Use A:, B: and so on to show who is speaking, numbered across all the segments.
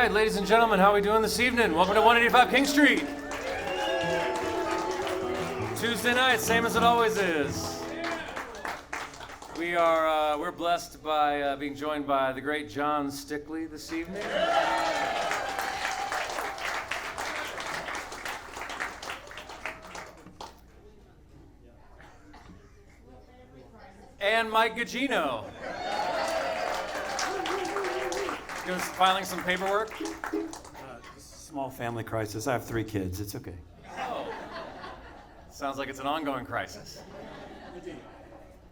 A: right, ladies and gentlemen, how are we doing this evening? Welcome to 185 King Street. Tuesday night, same as it always is. We're blessed by being joined by the great Jon Stickley this evening. And Mike Guggino. Just filing some paperwork.
B: Small family crisis. I have 3 kids. It's okay.
A: Oh. Sounds like it's an ongoing crisis.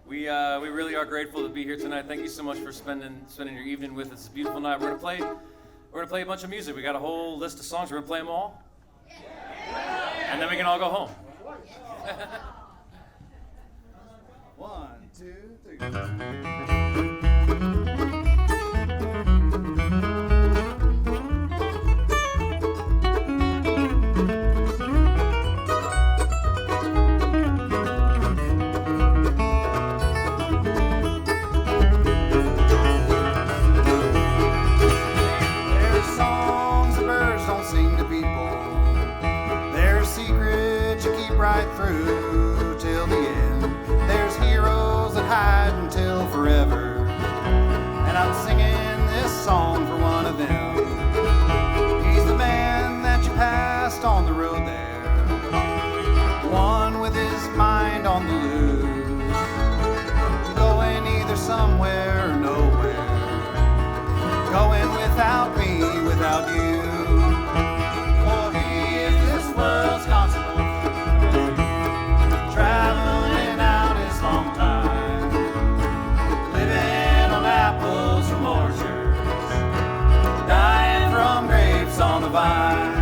A: We really are grateful to be here tonight. Thank you so much for spending your evening with us. It's a beautiful night. We're gonna play a bunch of music. We got a whole list of songs. We're gonna play them all, and then we can all go home.
C: 1, 2, 3. Through till the end. There's heroes that hide until forever, and I'm singing this song for one of them. He's the man that you passed on the road there, one with his mind on the loose, going either somewhere or nowhere, going without me, without you. For he is this world's constant, traveling out his long time, living on apples from orchards, dying from grapes on the vine.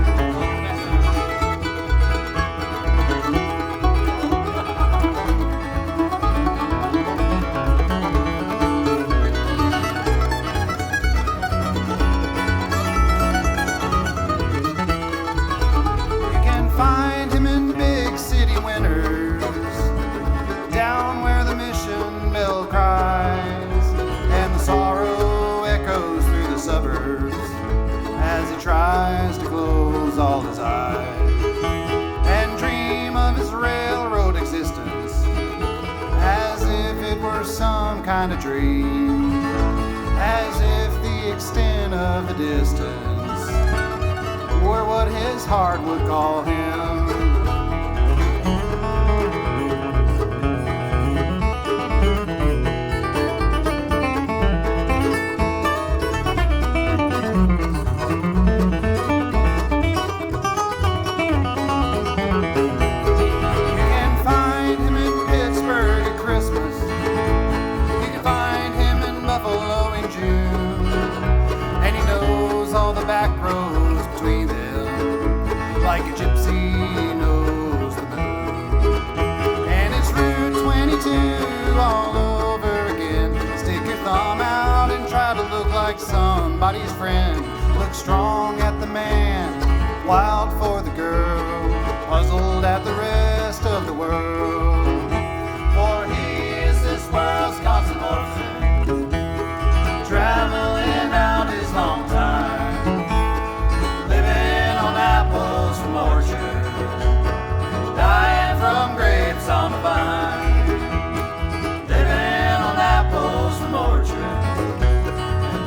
C: You can find him in big city winters, down where the mission bell cries and the sorrow echoes through the suburbs as he tries to close all his eyes and dream of his railroad existence as if it were some kind of dream, as if the extent of the distance were what his heart would call him. Back roads between them, like a gypsy knows the moon. And it's Route 22 all over again. Stick your thumb out and try to look like somebody's friend. Look strong at the man, wild for the girl, puzzled at the rest of the world. For he is this world's constant orphan, traveling out his long time, apples from orchards, dying from grapes on the vine, living on apples from orchards,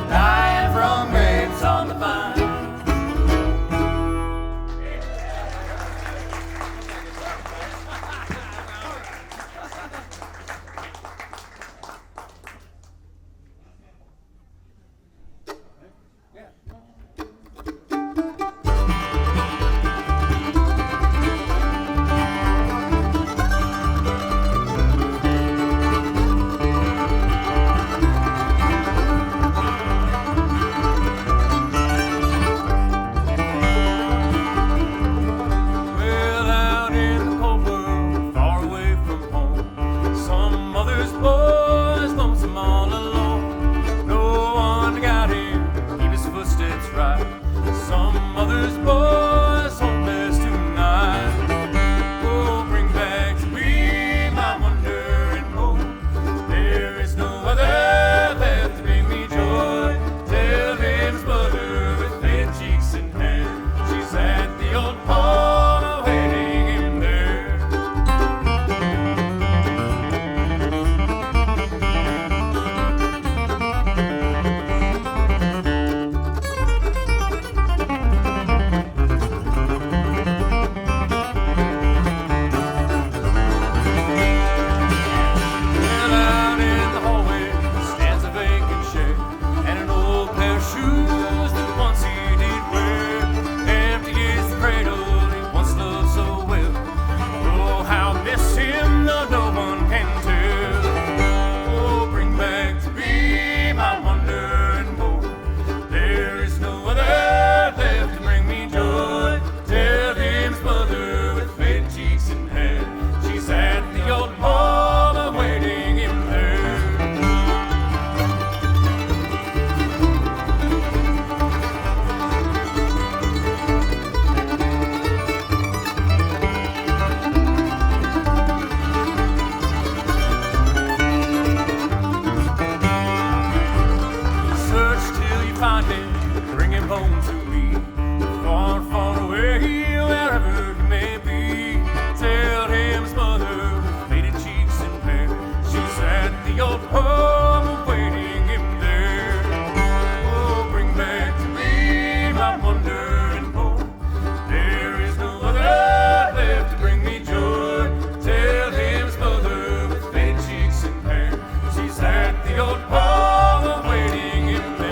C: dying from grapes on the vine.
A: find him, bring him home to me. Far, far away, wherever he may be. Tell him his mother with faded cheeks and hair, she's at the old home awaiting him there. Oh, bring back to me my wonder and hope. There is no other left to bring me joy. Tell him his mother with faded cheeks and hair, she's at the old home awaiting him there.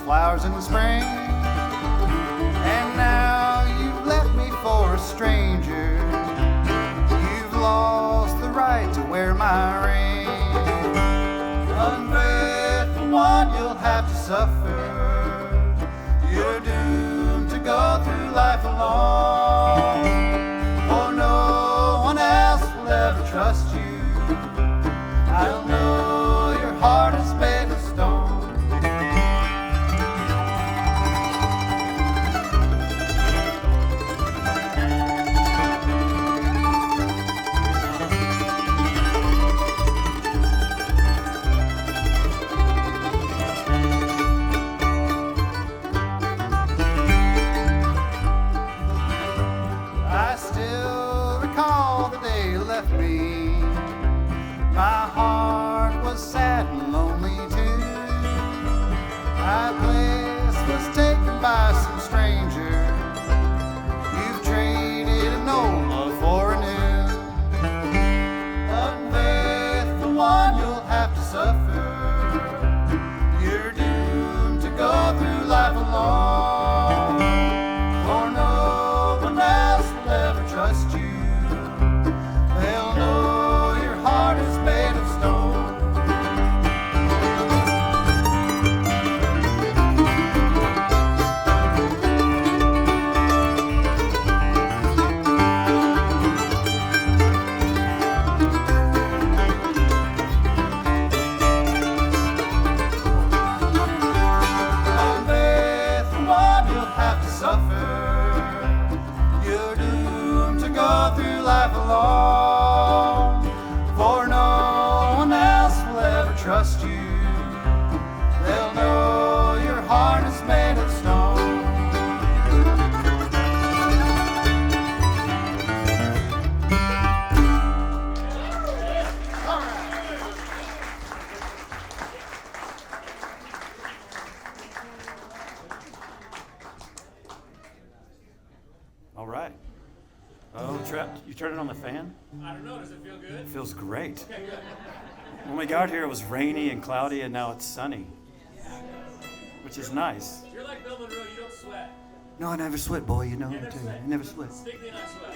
A: Flowers in the spring, and now you've left me for a stranger. You've lost the right to wear my ring. Unfaithful one, you'll have to suffer. You're doomed to go through life alone, for no one else will ever trust you. I'll know your heart is made of stone. My heart was sad and lonely too. My place was taken by some stranger. You've traded an old love for a new. Unfaithful one, you'll have to suffer. You're doomed to go through life alone, for no one else will ever trust you. They'll know your heart is made of stone. Unfaithful one, you'll have to suffer. You're doomed to go through life alone, for no one else will ever trust you. They'll know your heart is made of stone.
B: All right. Oh, Trent, you turning on the fan?
A: I don't know, does it feel good?
B: It feels great.
A: Okay, good.
B: When we got here, it was rainy and cloudy, and now it's sunny, which is nice.
A: You're like Bill Monroe, you don't sweat.
B: No, I never sweat, boy. You know,
A: You never sweat.
B: I never sweat.
A: Stickley and I sweat.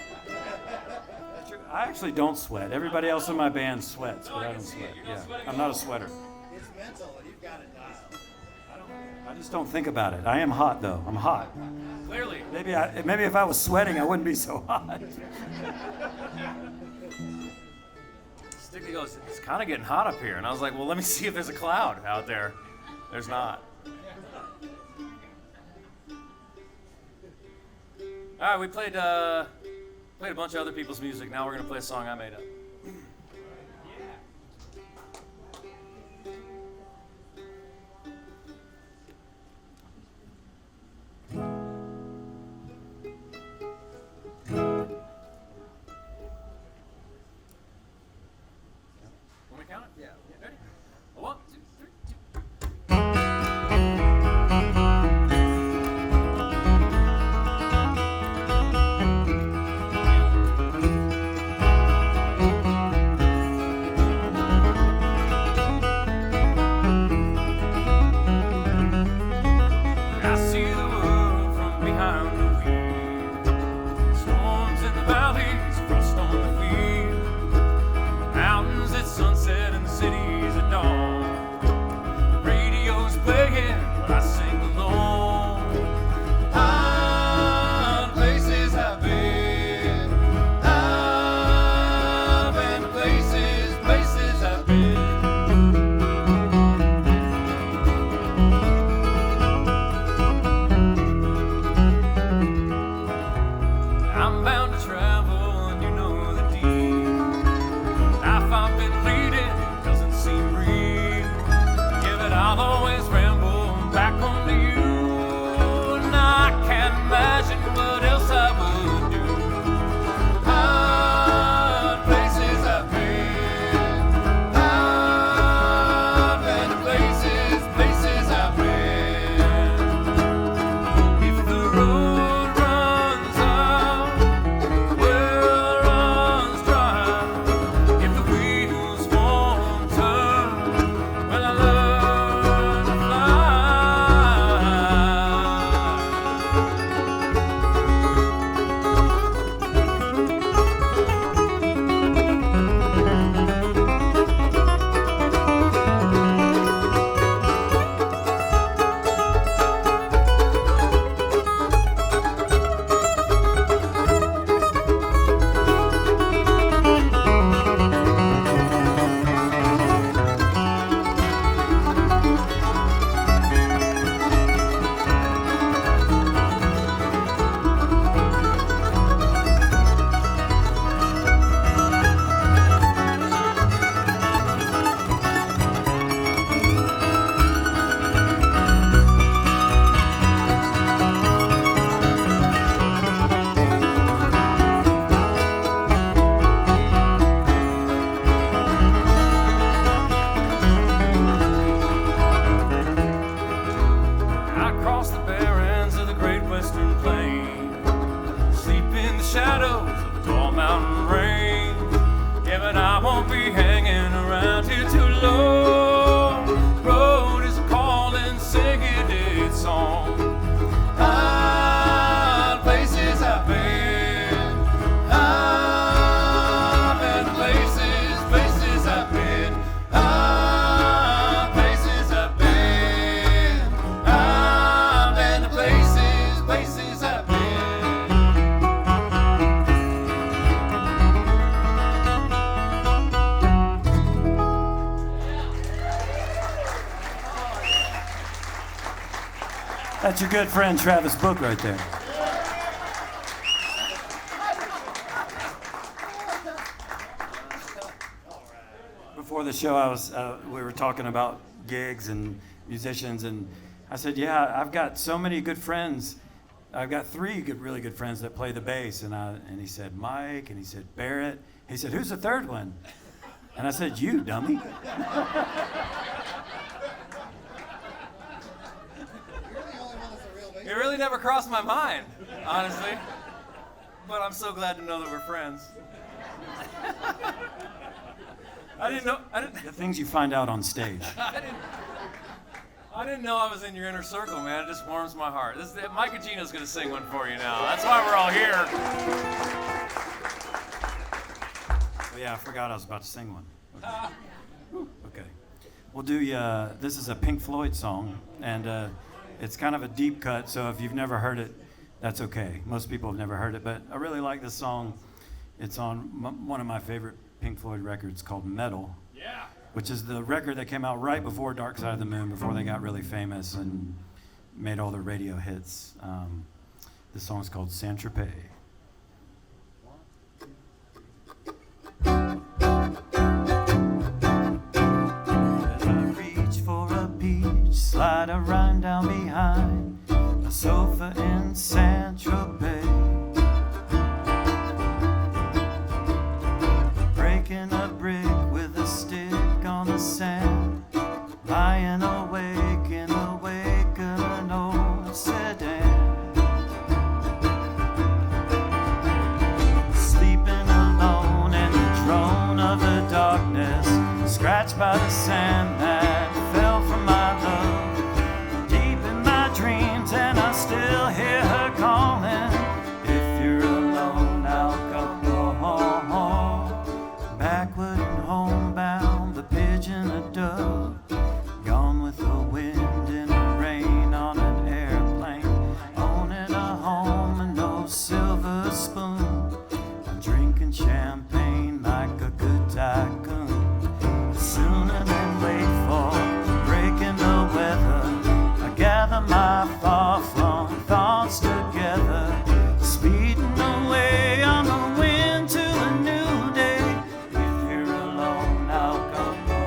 B: I actually don't sweat. Everybody else in my band sweats, but
A: I
B: I
A: can
B: don't
A: see it.
B: sweat.
A: You're not sweating
B: I'm
A: at
B: not
A: all.
B: a sweater.
C: It's mental, you've got it dialed.
B: I just don't think about it. I am hot, though. I'm hot.
A: Clearly.
B: Maybe if I was sweating, I wouldn't be so hot.
A: Stickley goes, it's kind of getting hot up here. And I was like, well, let me see if there's a cloud out there. There's not. All right, we played a bunch of other people's music. Now we're gonna play a song I made up. Want me to count it? Yeah. Ready? 1, 2, 3, 2. I see the world from behind the wheel. Storms in the valleys, frost on the field. Mountains at sunset and the cities at dawn. Radio's playing while I sing along. I've places I've been. I've been to places I've been. I'm bound to travel, and you know the deal. Life I've been leading doesn't seem real. Yeah, but I'll always ramble back home to you. And I can't imagine what else I would do. Places I've been. I've been to places I've been. If the road runs out, the well runs dry. If the wheels won't turn, well, I learn to fly. I cross the barrens of the great western plain, sleep in the shadows of the tall mountain range. Yeah, but I won't be hanging around here too long. Road is a calling, singing its song. Places I've been. I've been to places I've been. Places I've been. I've been to places I've been.
B: That's your good friend Travis Book right there. Before the show, we were talking about gigs and musicians, and I said, "Yeah, I've got so many good friends. I've got 3 really good friends that play the bass." And he said, "Mike," and he said, "Barrett." He said, "Who's the third one?" And I said, "You, dummy."
A: It really never crossed my mind, honestly. But I'm so glad to know that we're friends. I didn't know.
B: The things you find out on stage.
A: I didn't know I was in your inner circle, man. It just warms my heart. Mike Guggino's gonna sing one for you now. That's why we're all here.
B: Oh, yeah, I forgot I was about to sing one. Okay. We'll do. This is a Pink Floyd song, and it's kind of a deep cut. So if you've never heard it, that's okay. Most people have never heard it, but I really like this song. It's on one of my favorite Pink Floyd records called Metal.
A: Yeah.
B: Which is the record that came out right before Dark Side of the Moon, before they got really famous and made all their radio hits. This song's called Saint Tropez. Slide a rhyme down behind a sofa in Saint Tropez, breaking a brick with a stick on the sand, lying awake in the wake of an old sedan, sleeping alone in the drone of the darkness, scratched by the sand that fell from my love. And I still hear her calling. If you're alone, I'll come home. Backward and homebound, the pigeon, a dove, gone with the wind and the rain on an airplane, owning a home and no silver spoon. I'm drinking champagne like a good tycoon. Sooner than wait for breaking the weather, I gather my far-flung thoughts together, speeding away on the wind to a new day. If you're alone, I'll come home.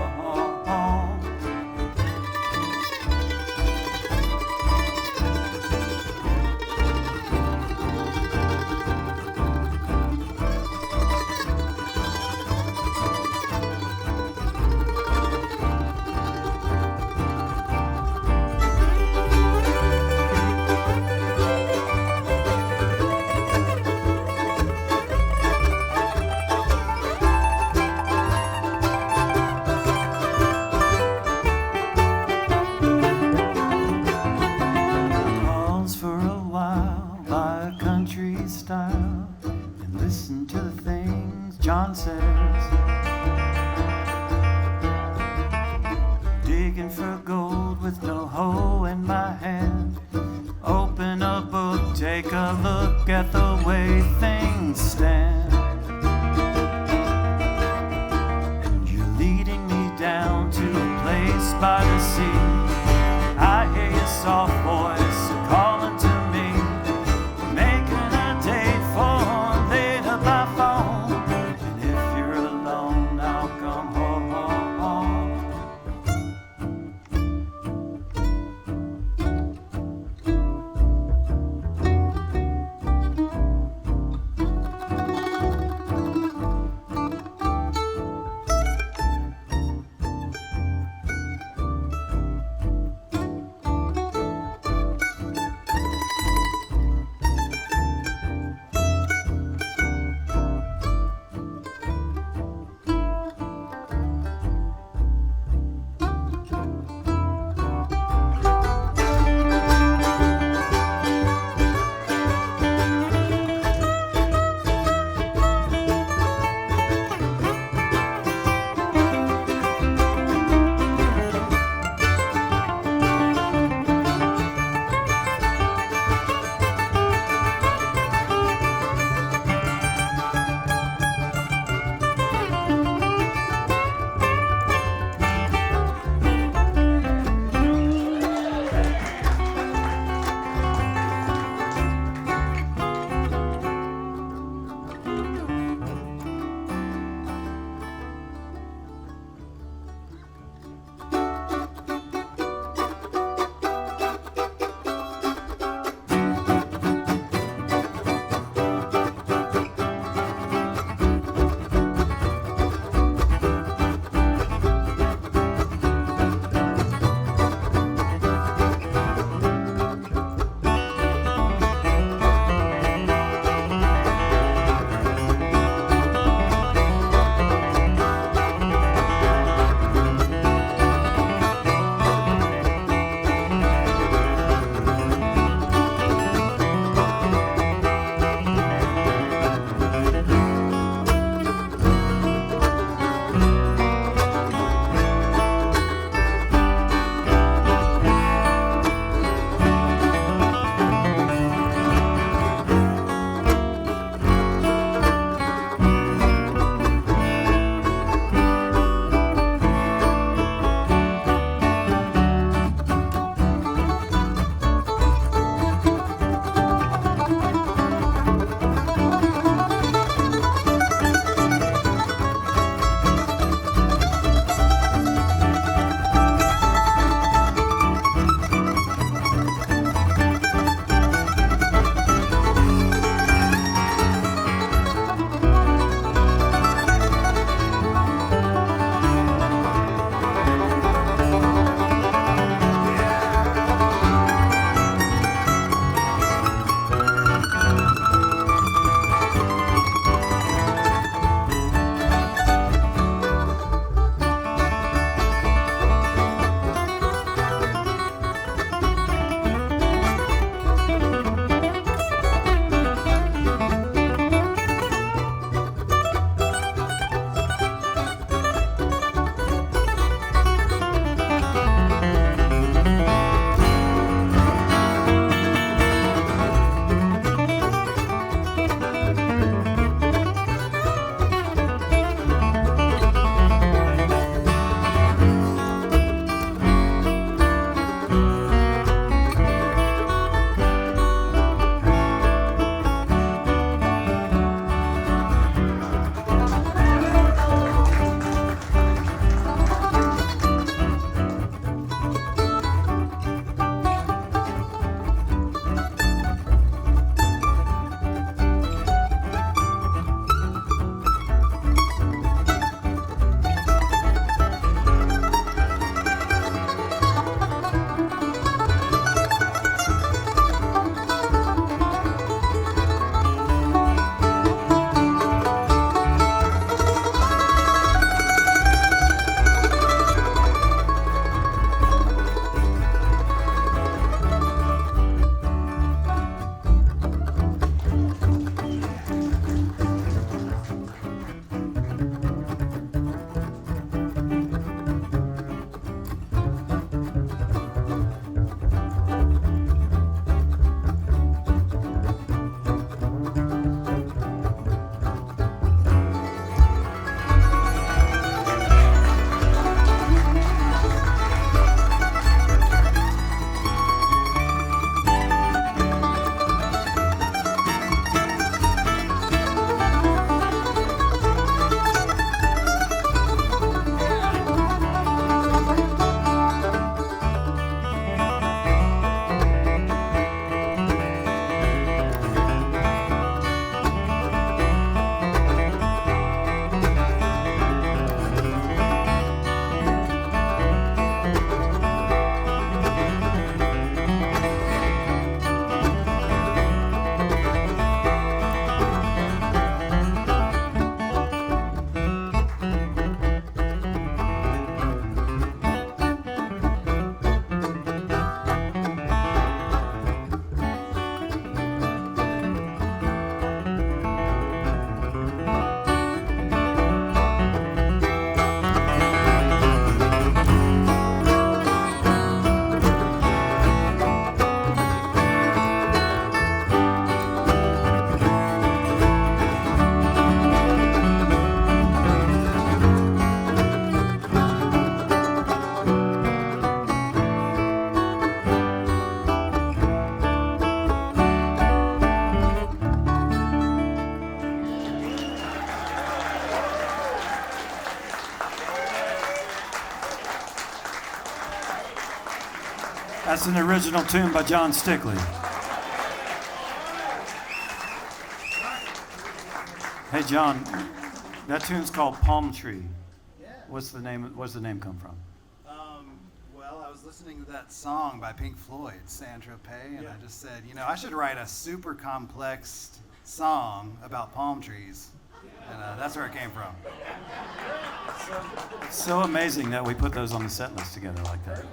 B: Style and listen to the things Jon says. Digging for gold with no hoe in my hand. Open a book, take a look at the way things stand. And you're leading me down to a place by the sea. I hear your soft voice calling to me, making a date for later by phone. And if you're alone, I'll come home. That's an original tune by Jon Stickley. Hey John, that tune's called Palm Tree.
C: Yeah.
B: What's the name come from?
C: Well, I was listening to that song by Pink Floyd, Saint Tropez, and I just said, I should write a super complex song about palm trees. And that's where it came from.
B: It's so amazing that we put those on the set list together like that.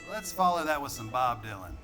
C: Let's follow that with some Bob Dylan.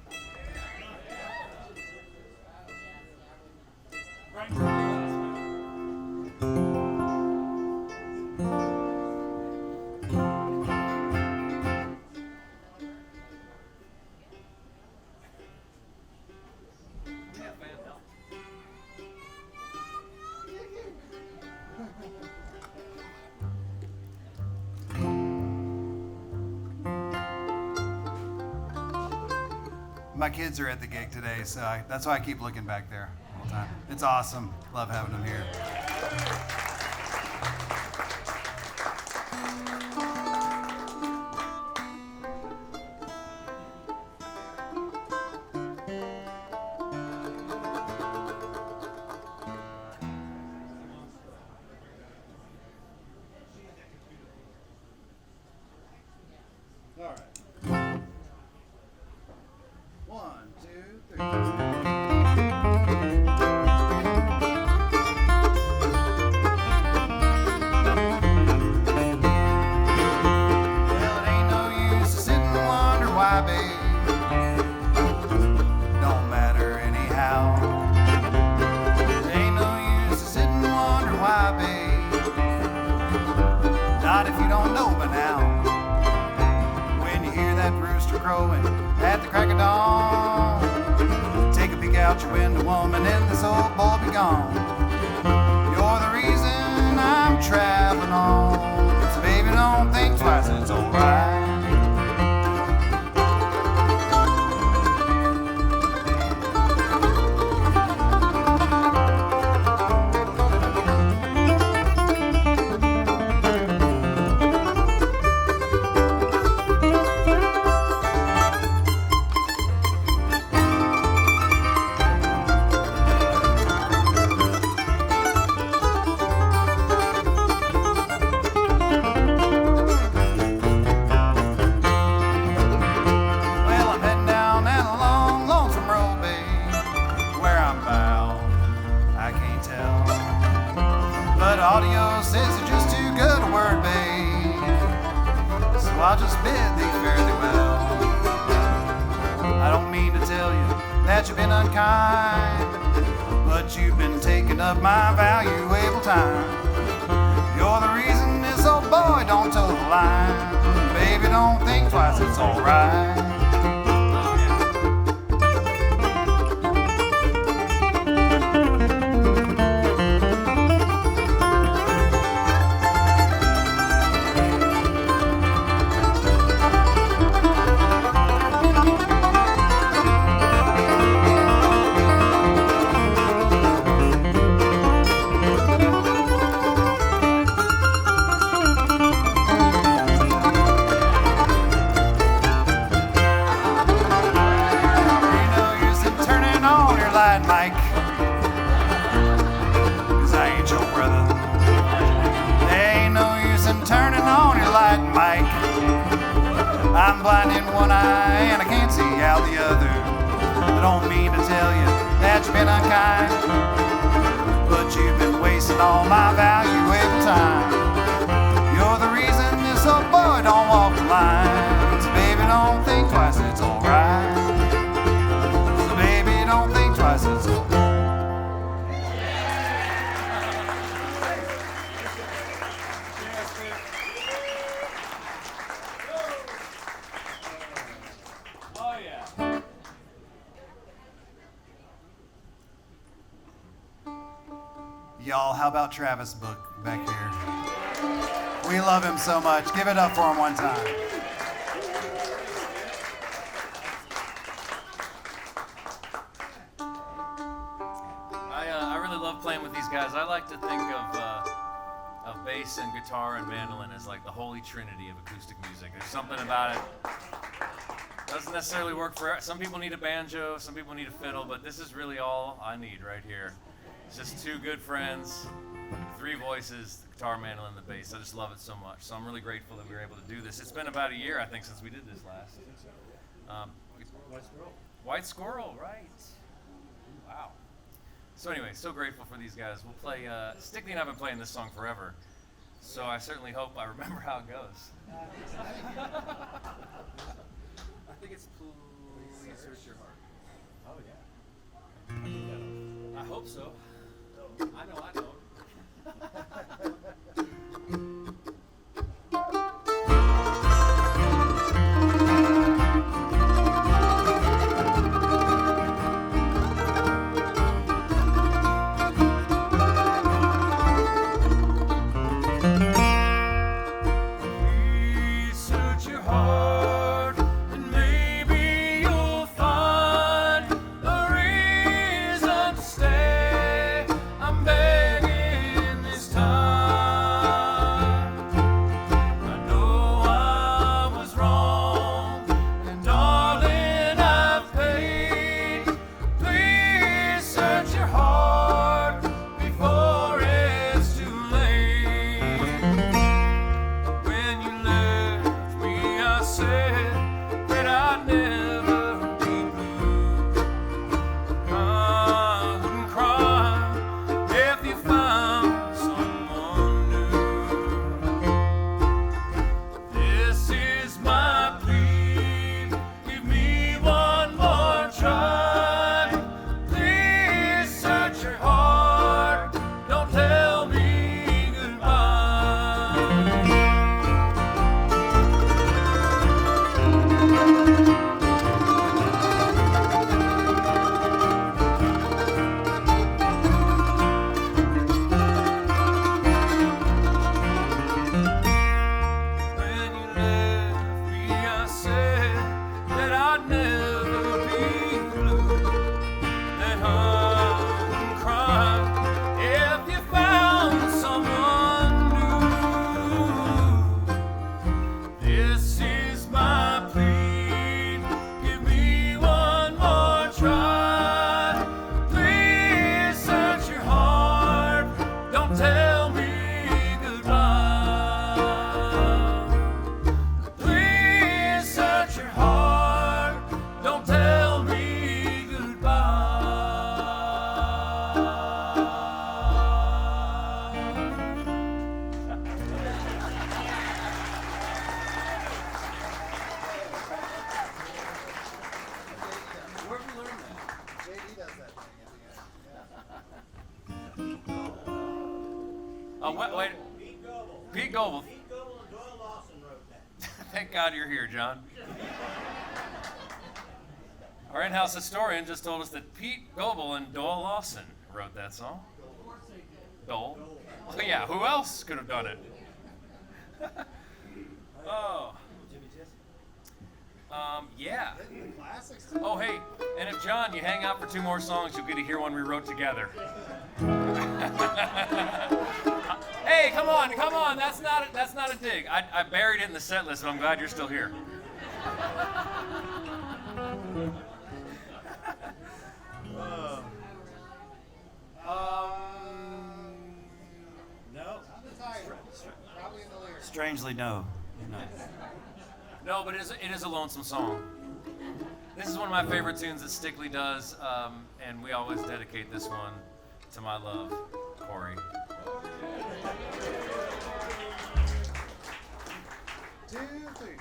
C: My kids are at the gig today, so that's why I keep looking back there all the time. It's awesome. Love having them here. All right. 1, 2, 3. Well, it ain't no use to sit and wonder why, babe. Don't matter anyhow. It ain't no use to sit and wonder why, babe. Not if you don't know by now. When you hear that rooster crowing at the crack of dawn, take a peek out your window, woman, and this old boy be gone. You're the reason I'm traveling on, so baby, don't think twice, it's alright. Audio says you're just too good a word, babe. So I'll just bid thee fare thee well. I don't mean to tell you that you've been unkind, but you've been taking up my valuable time. You're the reason this old boy don't toe the line. Baby, don't think twice, it's alright. I'm blind in one eye and I can't see out the other. I don't mean to tell you that you've been unkind, but you've been wasting all my valuable time. You're the reason this old boy don't walk the line. So baby, don't think twice, it's alright. So baby, don't think twice, it's alright. Y'all, how about Travis Book back here? We love him so much. Give it up for him one time.
A: of bass and guitar and mandolin as like the holy trinity of acoustic music. There's something about it. Doesn't necessarily work for some people. Need a banjo, some people need a fiddle, but this is really all I need right here. It's just two good friends, three voices, the guitar, mandolin, the bass. I just love it so much. So I'm really grateful that we were able to do this. It's been about a year, I think, since we did this last.
D: White Squirrel.
A: White Squirrel, right. Wow. So anyway, so grateful for these guys. We'll play, Stickley and I have been playing this song forever, so I certainly hope I remember how it goes.
D: I think it's Please Search Your Heart.
A: Oh, yeah. I hope so. I know I don't. Wait. Pete Goebel.
E: Pete Goebel and Doyle Lawson wrote that.
A: Thank God you're here, John. Our in-house historian just told us that Pete Goebel and Doyle Lawson wrote that song. Dole? Oh, yeah, who else could have done it? Oh. Yeah. Oh, hey, and if John, you hang out for 2 more songs, you'll get to hear one we wrote together. Hey, come on, that's not a dig. I buried it in the set list, but I'm glad you're still here.
E: No. Probably in the lyrics.
B: Strangely, no. No.
A: No, but it is a lonesome song. This is one of my favorite tunes that Stickley does, and we always dedicate this one to my love, Corey.
C: 2, 3.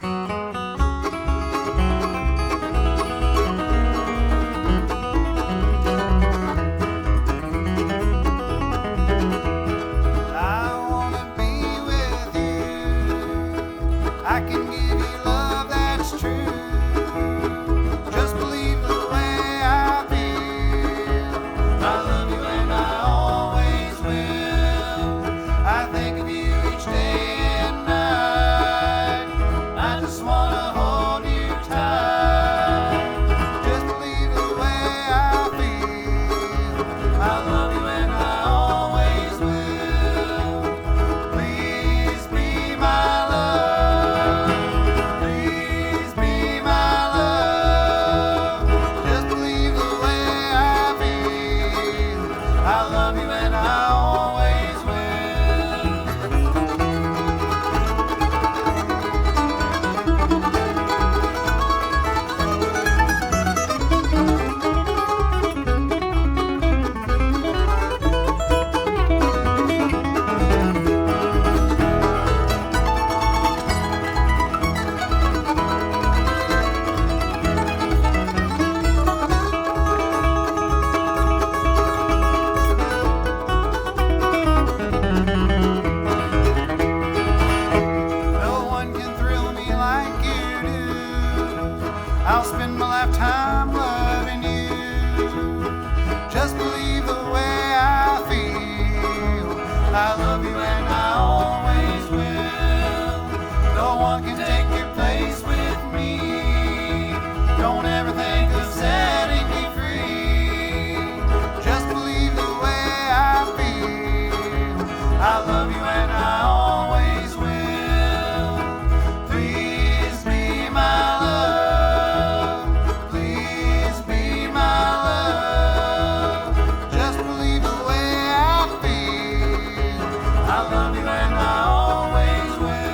C: I love you and I always will. love you and I always will. No one can take your place with me. Don't ever think of setting me free. Just believe the way I feel. I love you and I always will. Please be my love. Please be my love. Just believe the way I feel. I love you and I always will.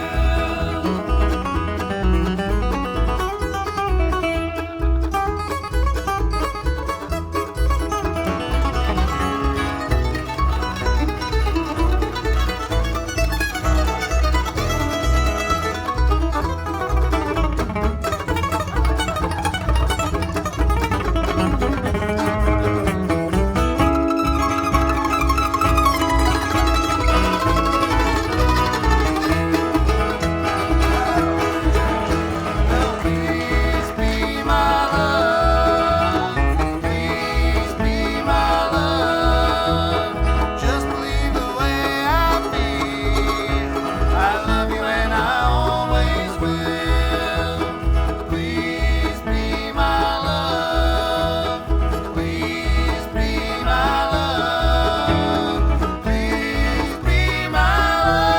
C: Please be my love. Please be my love. Just believe the way I feel. I love you and I always will. Please be my love. Please be my love. Please be my love.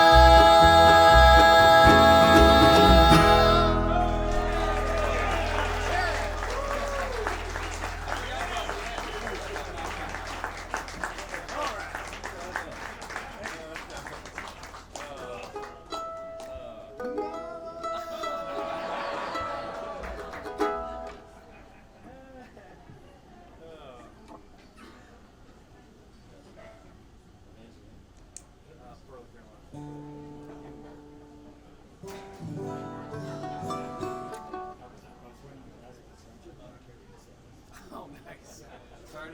A: Oh, nice. Sorry,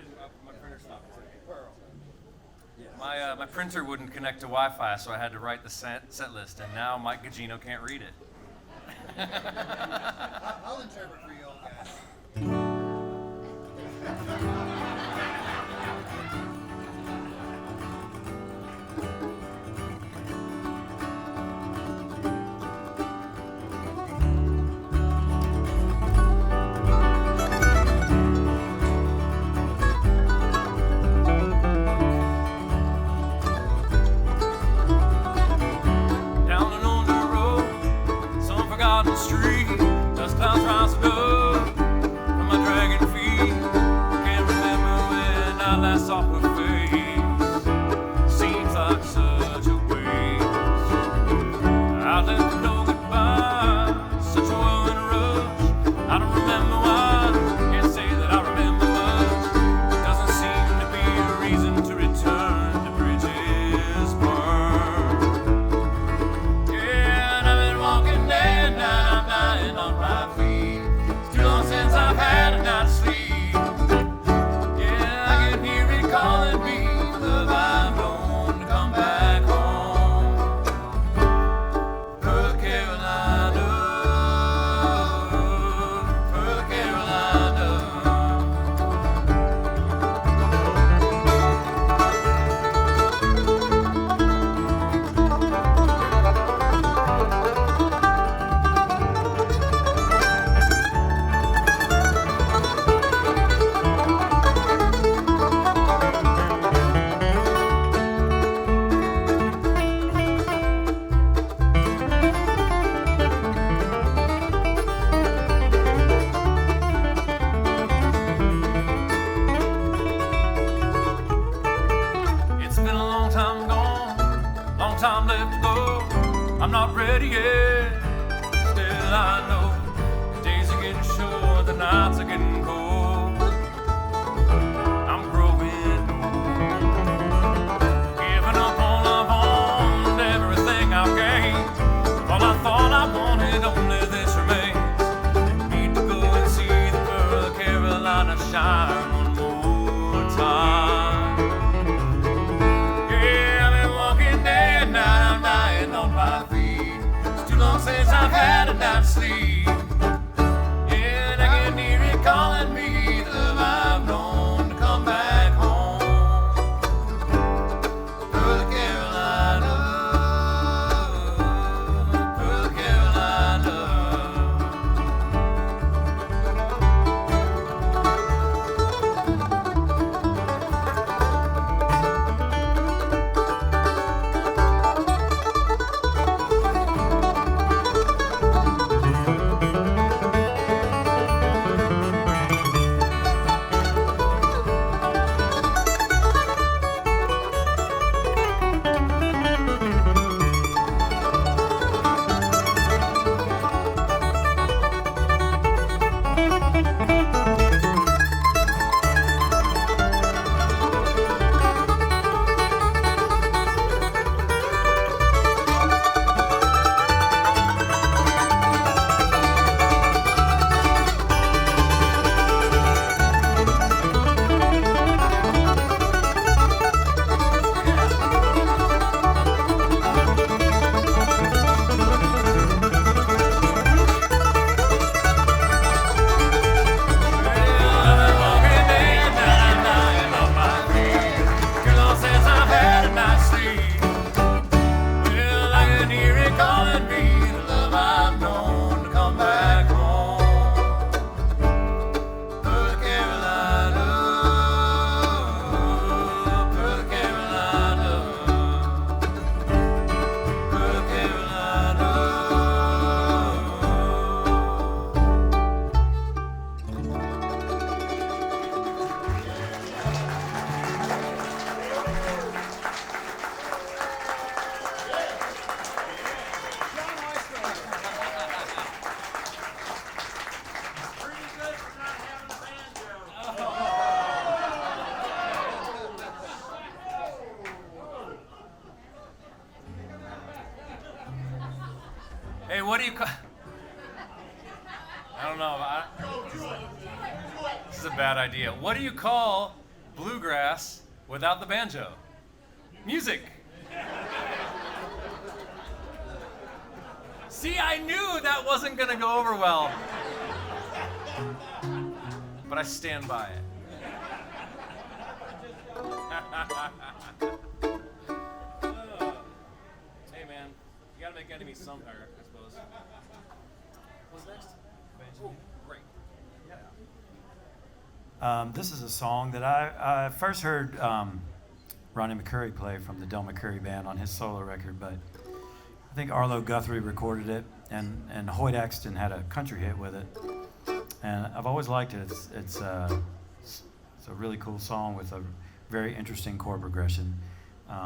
A: my printer stopped working. My printer wouldn't connect to Wi-Fi, so I had to write the set list, and now Mike Guggino can't read it.
E: I'll interpret for you old guys.
A: Down and on the road, some forgotten street, dust clouds rise above from my dragging feet. Can't remember when I last saw her face. Seems like such a waste. I let her know goodbye, such a whirling rush. I don't remember why, can't say that I remember much. Doesn't seem to be a reason to return to Bridges Burn. Yeah, and I've been walking day and night, I'm dying on my feet. It's too long since I've had a night's sleep. Yeah, I can hear it calling me, love, I'm known to come back home. Pearl Carolina, Pearl Carolina. It's been a long time gone, long time left to go. I'm not ready yet, still I know the days are getting short, the nights are getting cold. I'm growing old, giving up all I've owned, everything I've gained. All I thought I wanted, only this remains. Need to go and see the Pearl Carolina shine one more time. Yeah, I've been walking day and night, I'm dying on my feet. It's too long since I've had a night's sleep. Yeah, and I can hear it calling me, the love I've known to come back home. Pearl Carolina. Hey, what do you call? I don't know. This is a bad idea. What do you call bluegrass without the banjo? Music. See, I knew that wasn't gonna go over well. But I stand by it. Hey man, you gotta make enemies somewhere, I suppose. What's next? Oh, great.
B: This is a song that I first heard Ronnie McCurry play from the Del McCurry Band on his solo record, but I think Arlo Guthrie recorded it, and Hoyt Axton had a country hit with it. And I've always liked it. It's a really cool song with a very interesting chord progression.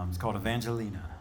B: It's called Evangelina.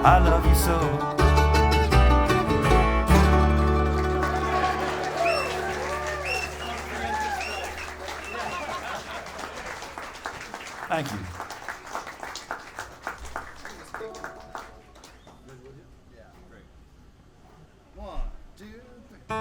B: I love you so. Thank you.
E: Yeah, great. 1, 2, 3.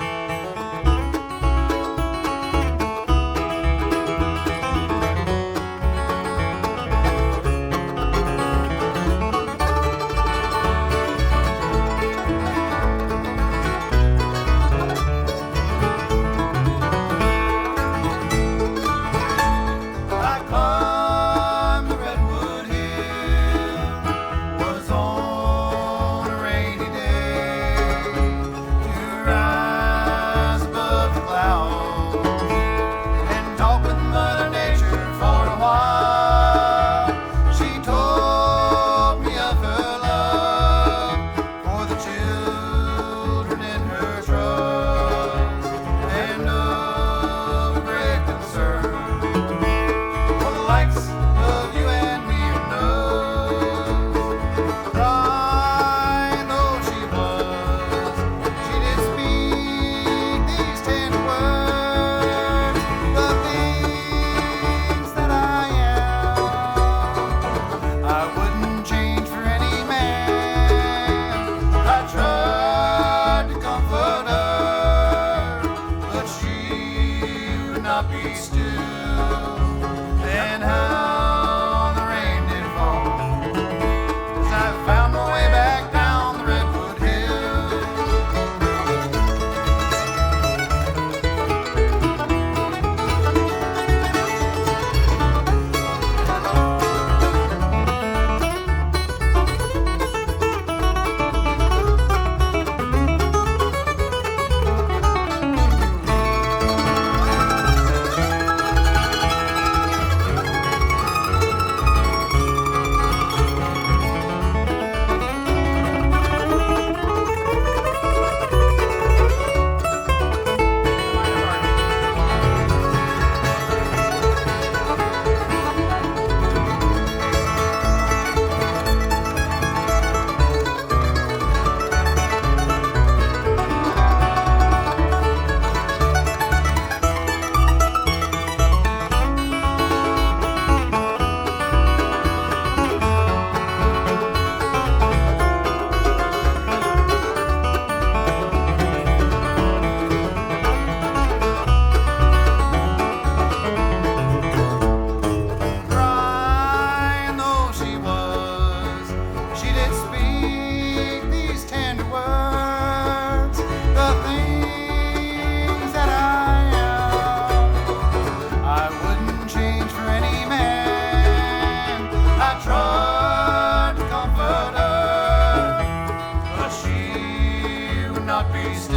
C: rock be still,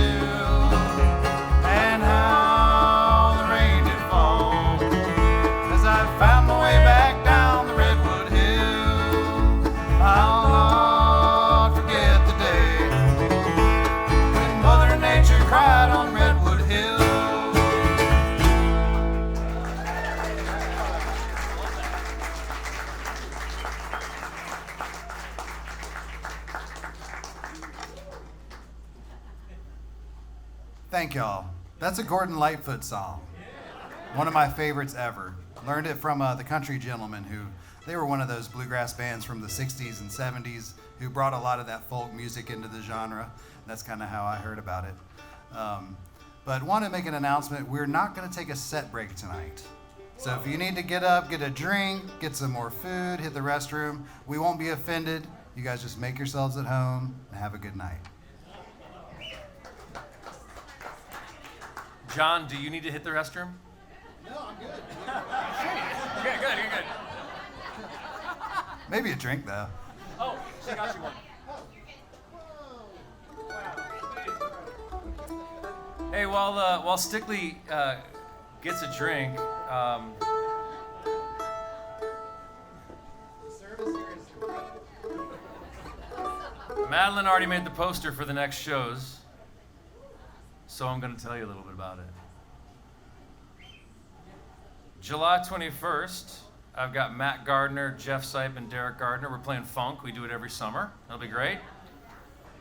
C: and how the rain did fall as I found my way back down the redwood hill. I'll not forget the day when Mother Nature cried on Redwood Hill. Thank y'all. That's a Gordon Lightfoot song. One of my favorites ever. Learned it from the Country Gentlemen, who they were one of those bluegrass bands from the 60s and 70s who brought a lot of that folk music into the genre. That's kind of how I heard about it. But want to make an announcement. We're not going to take a set break tonight. So if you need to get up, get a drink, get some more food, hit the restroom, we won't be offended. You guys just make yourselves at home and have a good night.
A: John, do you need to hit the restroom?
E: No, I'm good.
A: You're good.
C: Maybe a drink, though.
A: Oh, she got you one. Hey, while Stickley gets a drink, Madeline already made the poster for the next shows, so I'm going to tell you a little bit about it. July 21st, I've got Matt Gardner, Jeff Sipe, and Derek Gardner. We're playing funk. We do it every summer. That'll be great.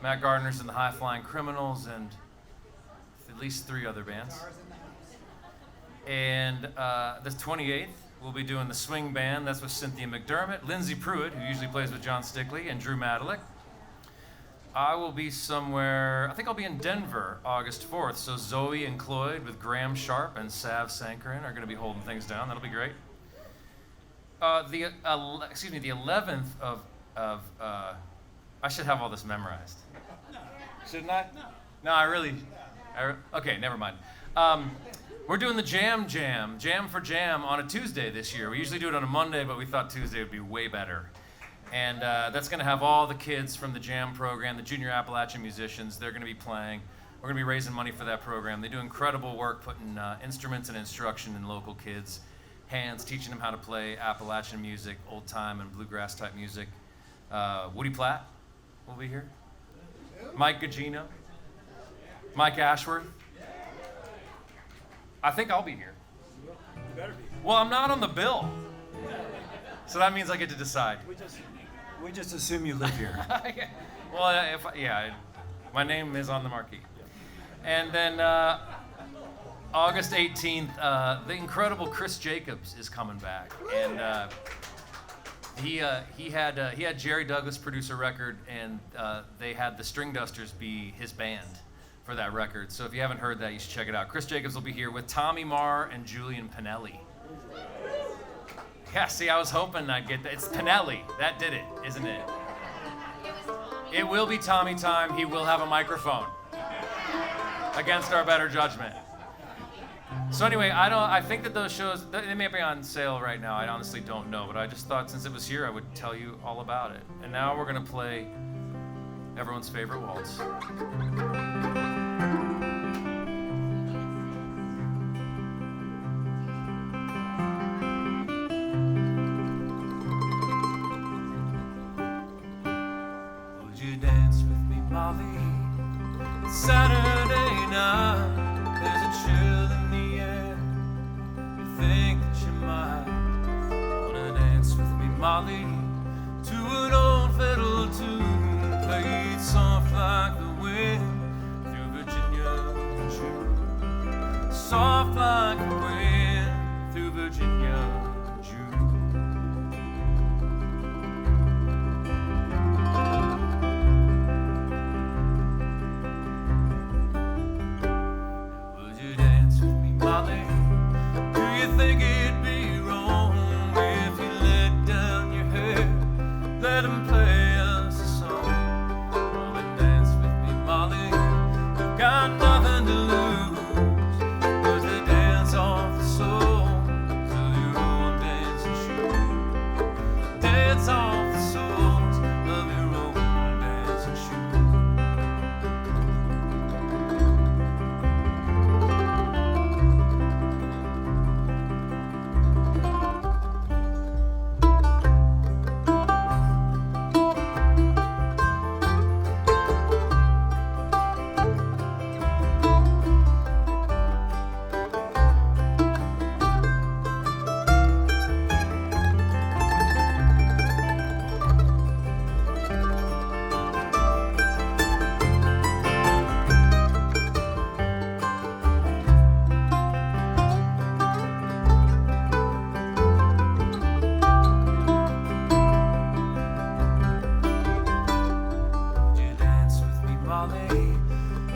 A: Matt Gardner's in the High Flying Criminals and at least 3 other bands. And the 28th, we'll be doing the Swing Band. That's with Cynthia McDermott, Lindsay Pruitt, who usually plays with Jon Stickley, and Drew Madelick. I will be somewhere, I think I'll be in Denver August 4th. So Zoe and Cloyd with Graham Sharp and Sav Sankaran are going to be holding things down. That'll be great. The 11th of I should have all this memorized. Shouldn't I? No, okay, never mind. We're doing the Jam for Jam on a Tuesday this year. We usually do it on a Monday, but we thought Tuesday would be way better. And that's going to have all the kids from the Jam program, the Junior Appalachian musicians. They're going to be playing. We're going to be raising money for that program. They do incredible work putting instruments and instruction in local kids' hands, teaching them how to play Appalachian music, old time and bluegrass type music. Woody Platt will be here. Mike Guggino. Mike Ashworth. I think I'll be here.
B: You better be.
A: Well, I'm not on the bill. So that means I get to decide.
B: We just assume you live here.
A: Well, my name is on the marquee. And then August 18th, the incredible Chris Jacobs is coming back, and he had Jerry Douglas produce a record, and they had the String Dusters be his band for that record. So if you haven't heard that, you should check it out. Chris Jacobs will be here with Tommy Marr and Julian Pinelli. Yeah, see, I was hoping I'd get that. It's Pinelli. That did it, isn't it? It will be Tommy time. He will have a microphone. Against our better judgment. So anyway, I think that those shows, they may be on sale right now. I honestly don't know, but I just thought since it was here, I would tell you all about it. And now we're going to play everyone's favorite waltz. Saturday night, there's a chill in the air. You think that you might wanna dance with me, Molly, to an old fiddle tune played soft like the wind through Virginia, June. Soft like the wind through Virginia, June. Think it'd be wrong if you let down your hair, let him play us a song. Come and dance with me, Molly. You've got nothing to lose, but to dance off the soul till you're old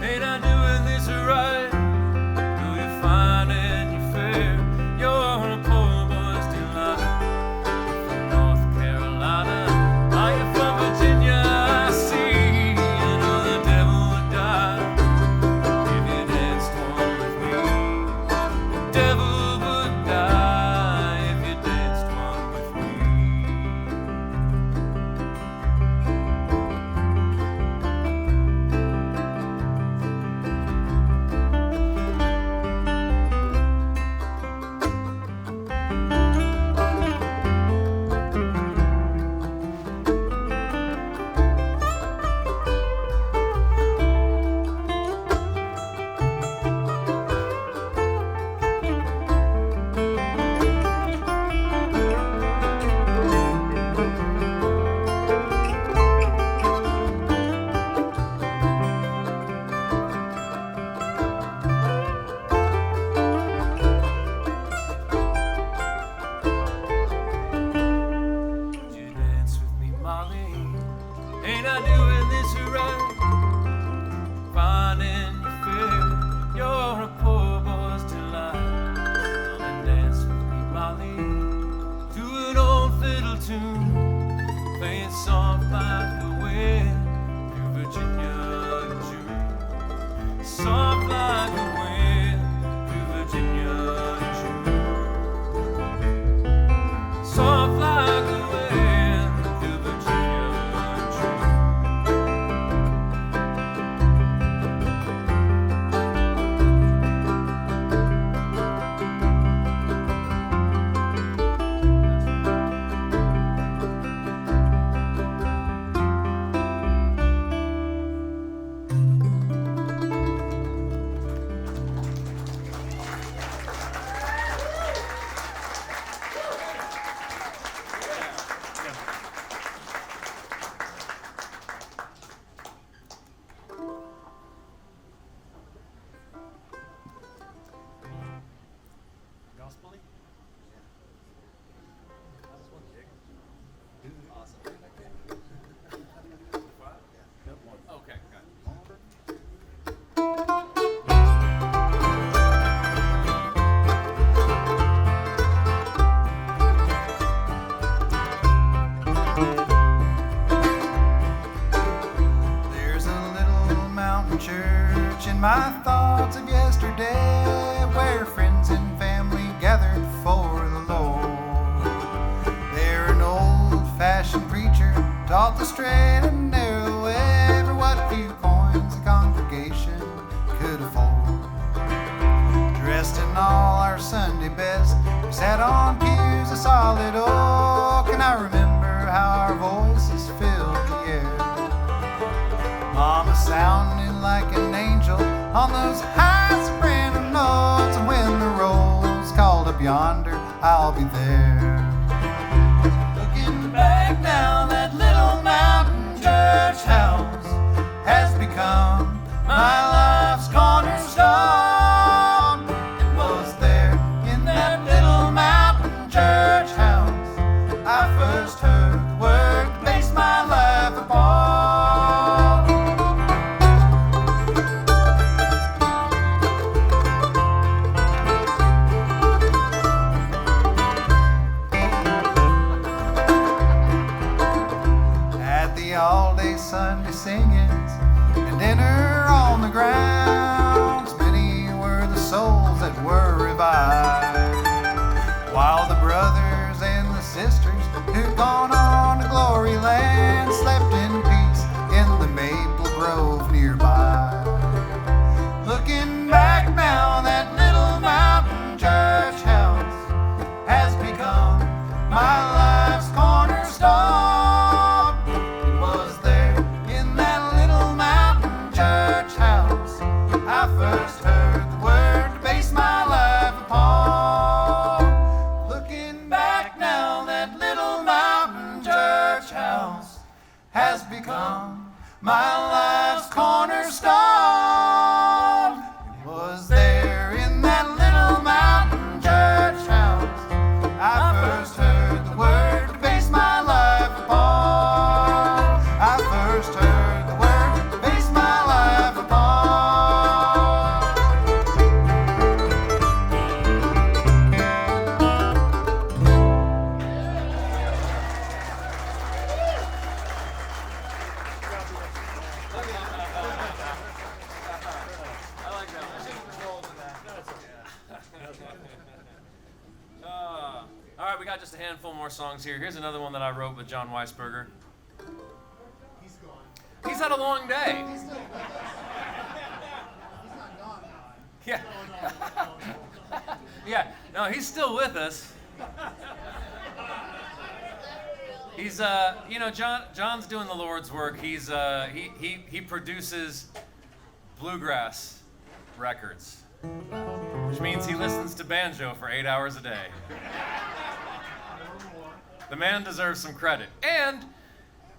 A: Ain't I doing this right? Do you find it fair? You're a poor boy's delight. From North Carolina, are you from Virginia? I see. You know the devil would die if you danced one with me. The devil would die if you danced one with me. Would you dance with me, Molly? Ain't I doing this right? Finding you fair, you're a poor boy's delight. Come and dance with me, Molly, to an old fiddle tune, playing soft like the wind through Virginia in June. Soft like the wind through Virginia in June. Soft like the wind through Virginia in June.
D: Gospel-y? Awesome.
A: Okay, got it.
C: There's a little mountain church in my thoughts of yesterday where friends and family gathered for the Lord. There an old-fashioned preacher taught the straight and narrow way for what few coins the congregation could afford. Dressed in all our Sunday best, we sat on pews of solid oak, and I remember how our voices filled the air. Mama sounding like an angel on those high soprano notes, and when the roll's called up yonder, I'll be there. Looking back now, that little mountain church house has become my life's cornerstone. It was there in that little mountain church house I first heard the word that based my life upon.
A: right, we got just a handful more songs here. Here's another one that I wrote with John Weisberger.
E: He's gone.
A: He's had a long day.
E: He's not gone.
A: Yeah. Yeah. No, he's still with us. He's you know, John's doing the Lord's work. He's he produces bluegrass records, which means he listens to banjo for 8 hours a day. The man deserves some credit, and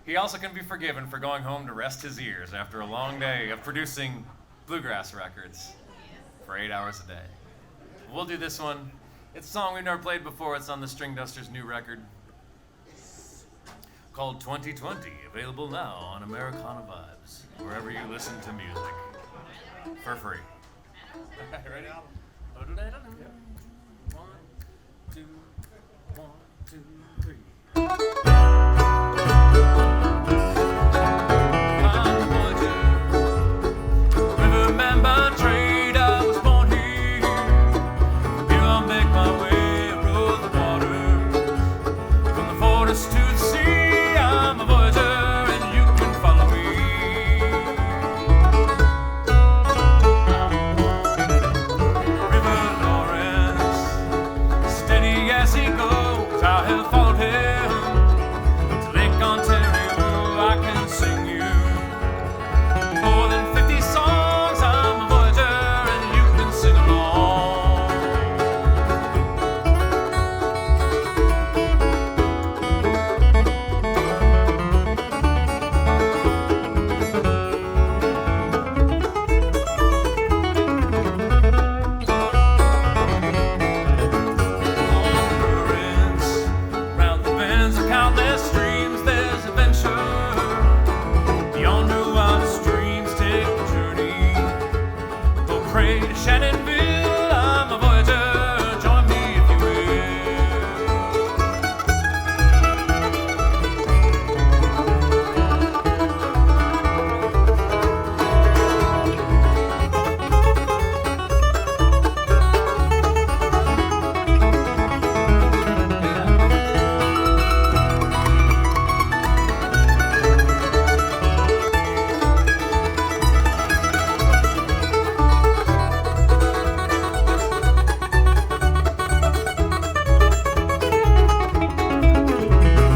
A: he also can be forgiven for going home to rest his ears after a long day of producing bluegrass records for 8 hours a day. We'll do this one. It's a song we've never played before. It's on the String Dusters' new record called 2020, available now on Americana Vibes, wherever you listen to music, for free. Ready? 1, 2, 1, 2, 3. Riverman by trade, I was born here. Here I'll make my way across the water, from the forest to the sea. I'm a voyager, and you can follow me. River Lawrence, steady as he goes, I have followed him to Lake Ontario. I can sing you more than 50 songs. I'm a voyager, and you can sing along. Round the bends of countless streams, there's adventure. Beyond the wildest dreams, take the journey. Go pray to Shannonville. I'm a voyager. Join me if you will.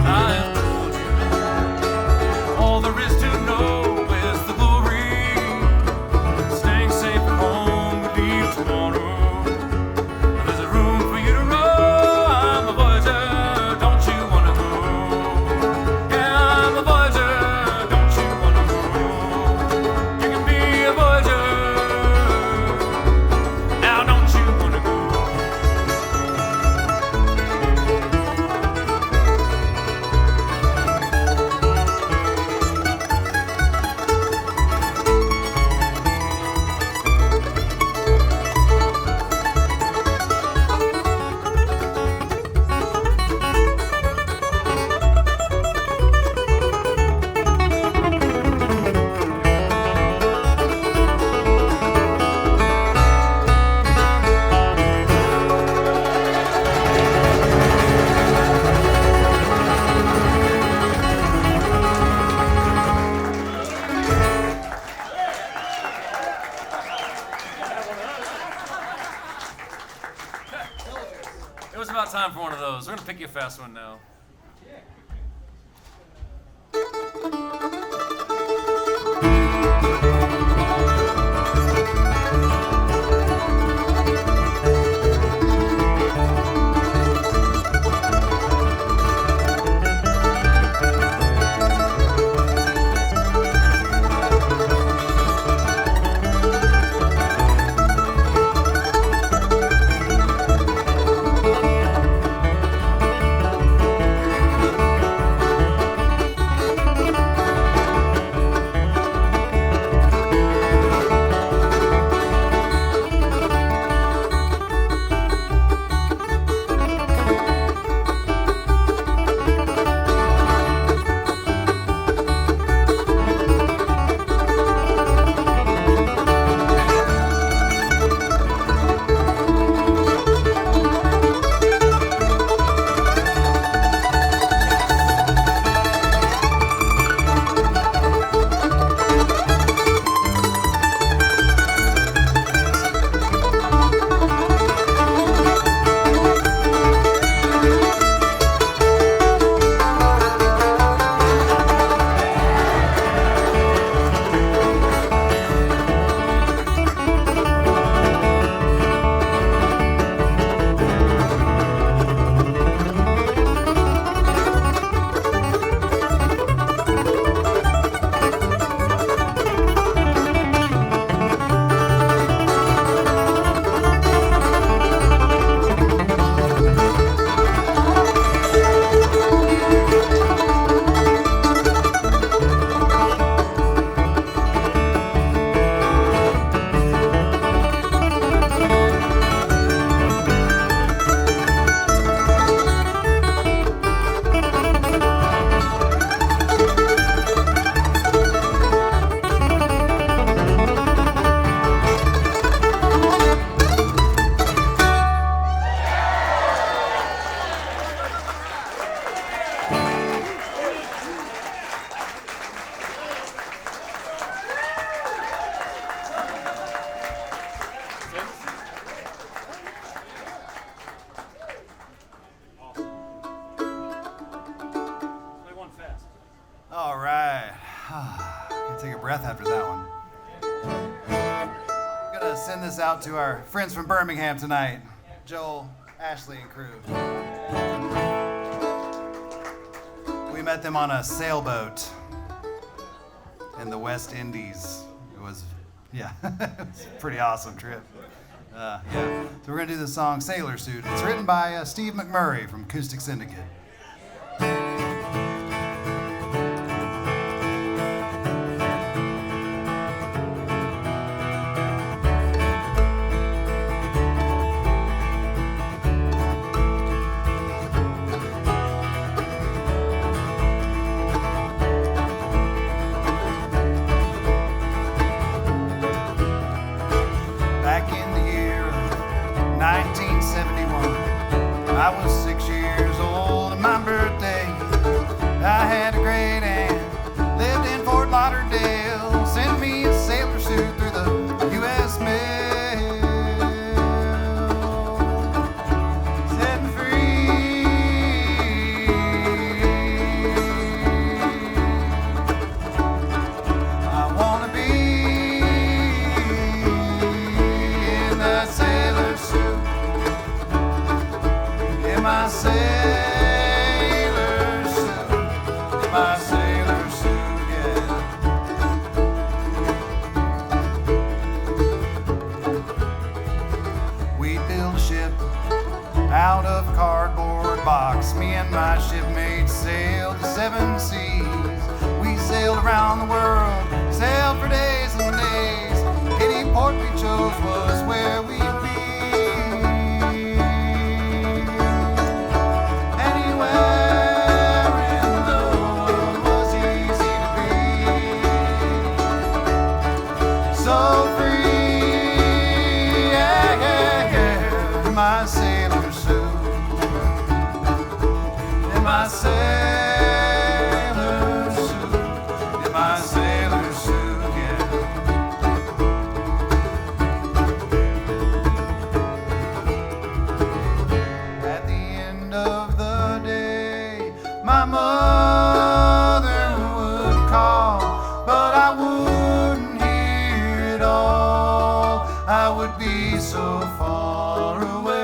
A: I have told you all there is to know is the glory. Staying safe at home, we leave tomorrow. There's a room for you to row. I'm a voyager, don't you wanna go? Yeah, I'm a voyager, don't you wanna go? You can be a voyager. Now don't you wanna go? It was about time for one of those. We're gonna pick you a fast one now.
C: to send this out to our friends from Birmingham tonight, Joel, Ashley, and crew. We met them on a sailboat in the West Indies. It was, it was a pretty awesome trip. So we're going to do the song Sailor Suit. It's written by Steve McMurray from Acoustic Syndicate. Back in the year of 1971, I was 6 years old on my birthday. I had a great aunt, lived in Fort Lauderdale, sent me a sailor suit through the U.S. mail. Set me free. I wanna be in that sailor suit, in my sailor suit, in my sailor suit, yeah. We built a ship out of a cardboard box. Me and my shipmates sailed the 7 seas. We sailed around the world, sailed for days and days. Any port we chose was where we'd be. Anywhere in the world was easy to be. So free, yeah, yeah, yeah. In my sailor suit, in my sailor suit, in my sailor suit, yeah. At the end of the day, my mother would call, but I wouldn't hear it all. I would be so far away.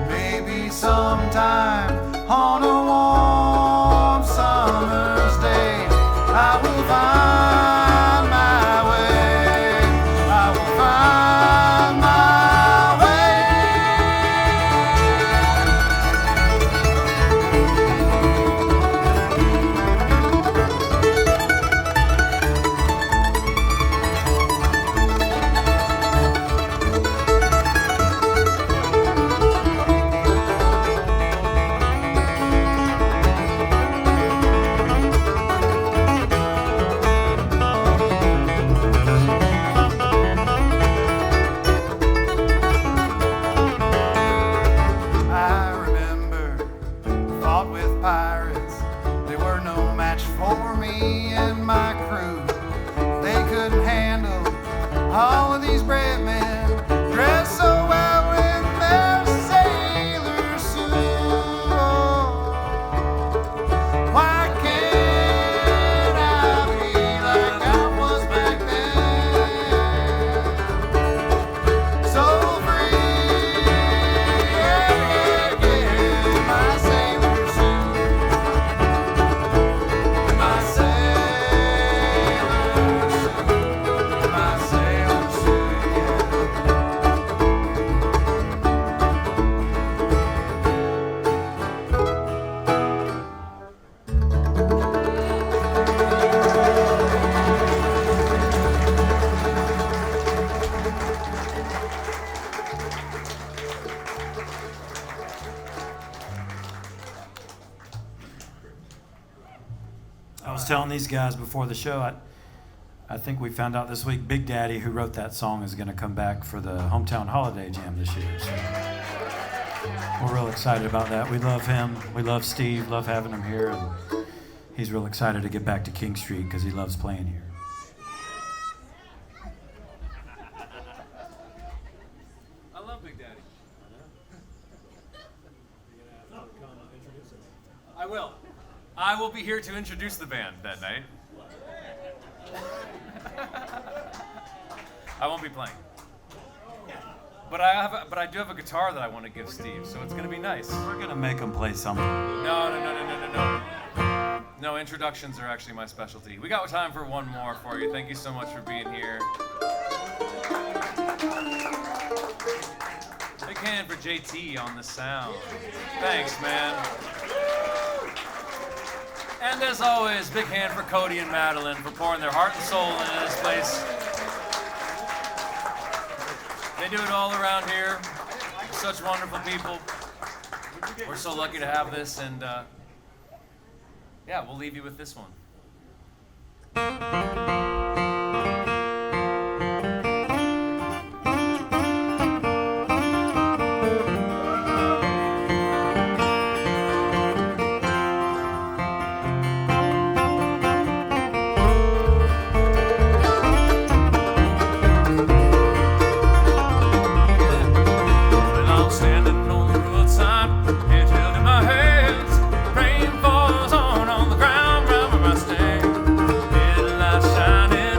C: Maybe sometime on a warm summer's day, I will find my way. I will find my way. I remember fought with pirates. They were no match for me and my crew. They couldn't handle all of these brave men dressed so well in their sailor suits. Why can't I be like I was back then? So free, yeah, yeah, yeah. In my sailor suit, in my sailor suit, in my sailor suit, yeah.
B: I was telling these guys before the show, I think we found out this week Big Daddy, who wrote that song, is going to come back for the Hometown Holiday Jam this year. So we're real excited about that. We love him. We love Steve. Love having him here. And he's real excited to get back to King Street because he loves playing here.
A: I love Big Daddy. I will. I will be here to introduce the band that night. I won't be playing. But I do have a guitar that I want to give Steve, so it's gonna be nice.
B: We're gonna make him play something.
A: No. No, introductions are actually my specialty. We got time for one more for you. Thank you so much for being here. Big hand for JT on the sound. Thanks, man. And as always, big hand for Cody and Madeline for pouring their heart and soul into this place. They do it all around here. Such wonderful people. We're so lucky to have this, and yeah, we'll leave you with this one. Shining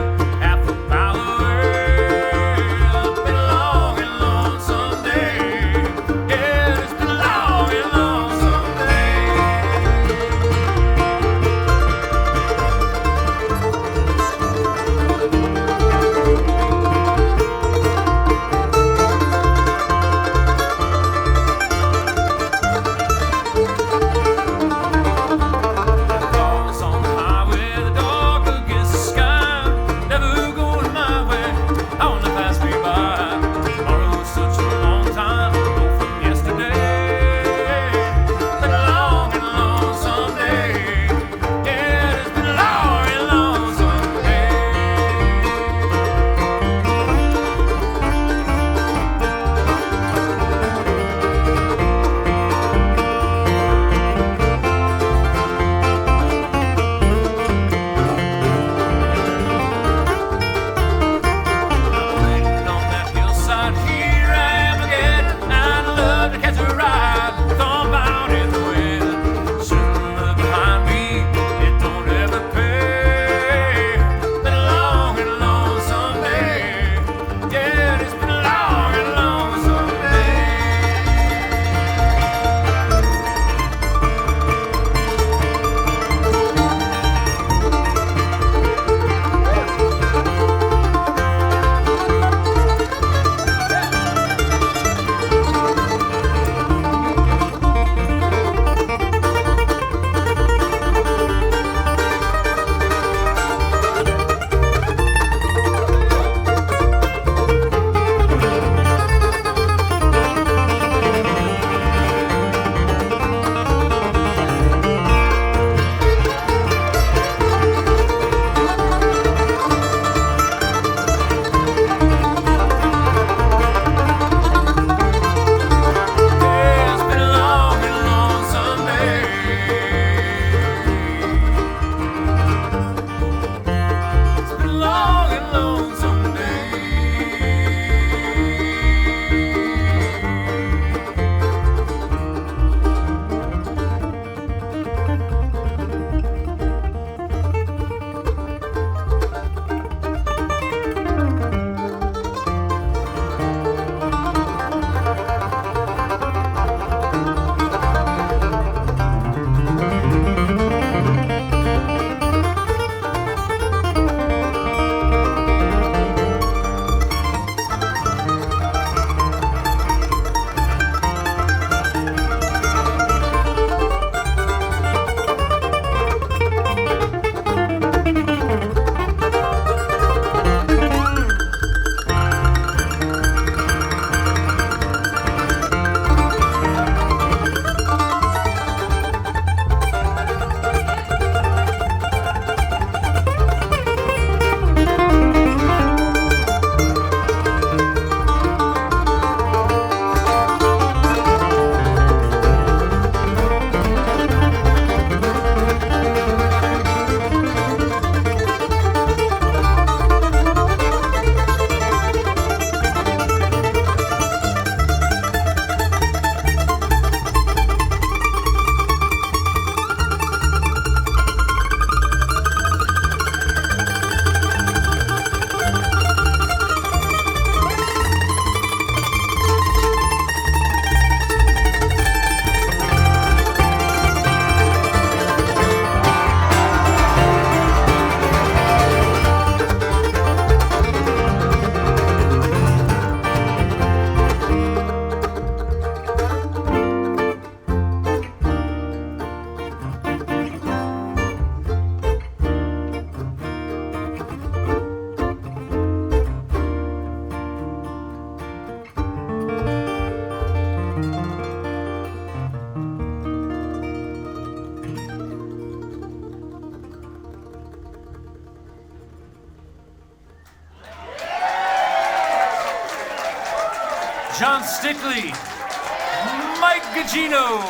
A: Jon Stickley, Mike Guggino.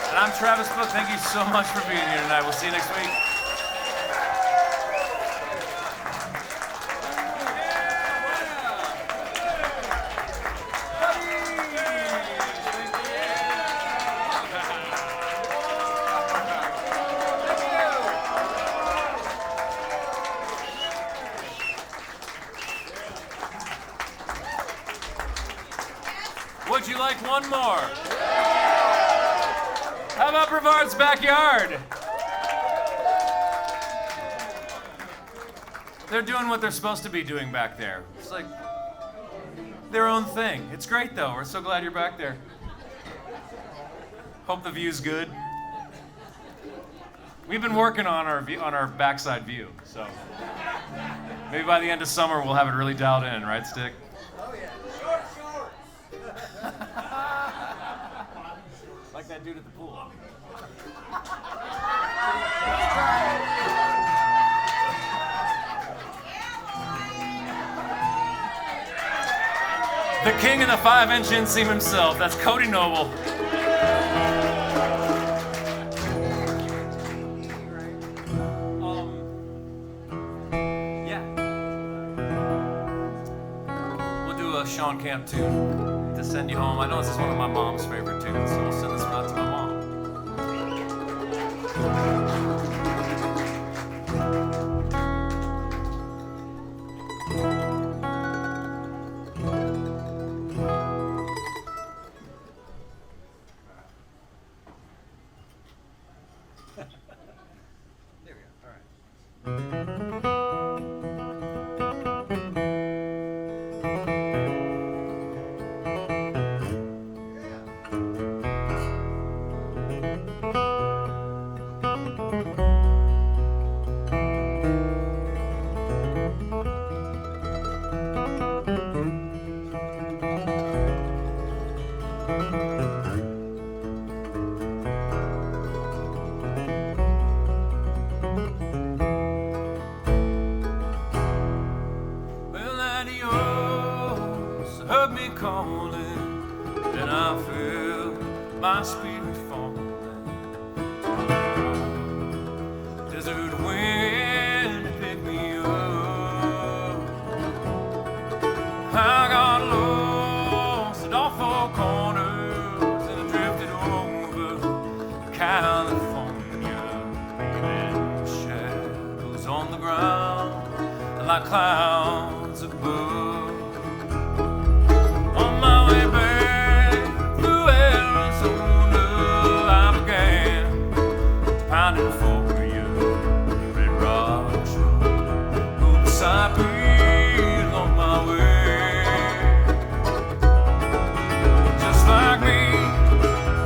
A: And I'm Travis Book. Thank you so much for being here tonight. We'll see you next week. Would you like one more? How about Brevard's backyard? They're doing what they're supposed to be doing back there. It's like their own thing. It's great though. We're so glad you're back there. Hope the view's good. We've been working on our backside view, so maybe by the end of summer we'll have it really dialed in, right, Stick? Like that dude at the pool. The king of the 5-inch inseam himself, that's Cody Noble. Yeah. We'll do a Sean Camp tune to send you home. I know this is one of my mom's favorite tunes, so we'll send this out to my mom. There we go. All right. Well, adios, heard me calling, then I felt my spirit falling. Desert wind picked me up. I got lost at all four corners and I drifted over California, leaving shadows on the ground like clouds above. On my way back through Arizona, I began pounding for you, the red rock show. Oops, I breathe on my way. Just like me,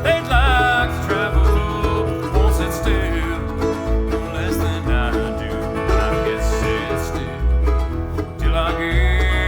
A: they'd like to travel, won't sit still, no less than I do. I guess sit still till I get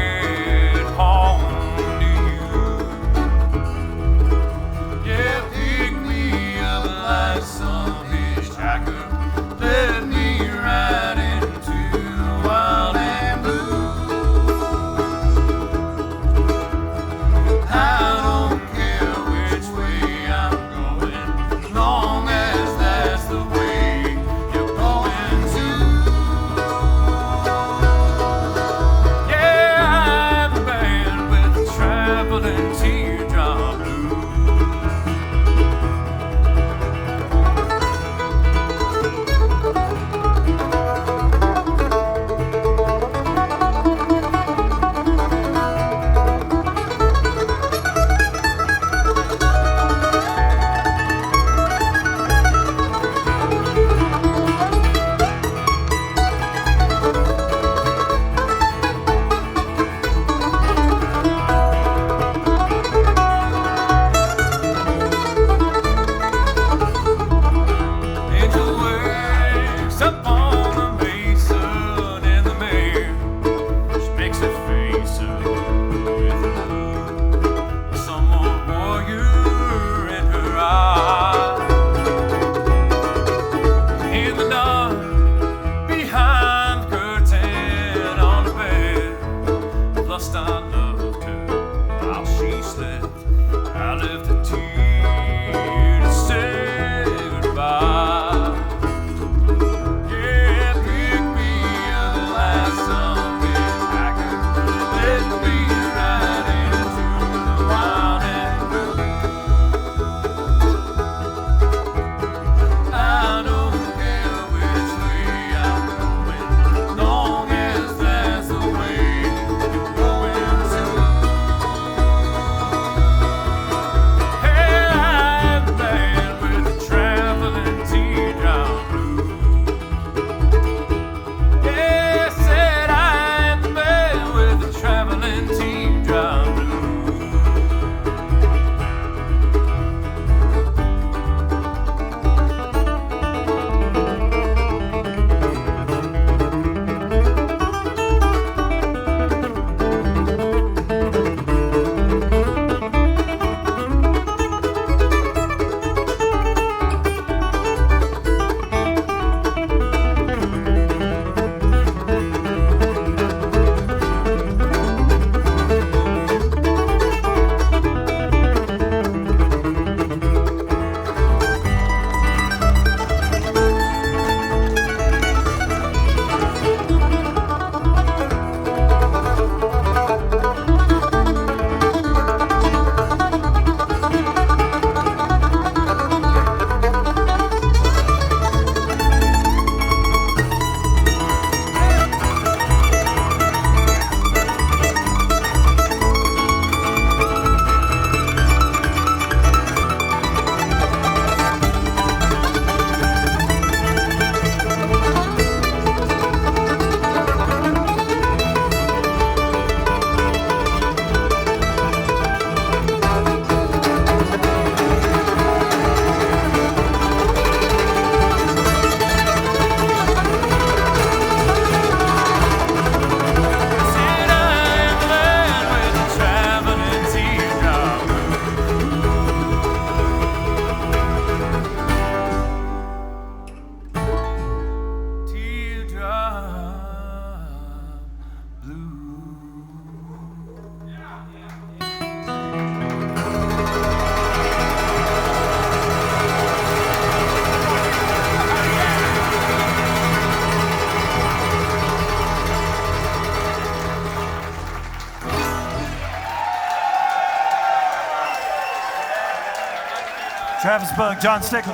B: Travis Book, Jon Stickley.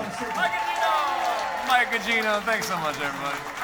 A: Mike Guggino. Thanks so much, everybody.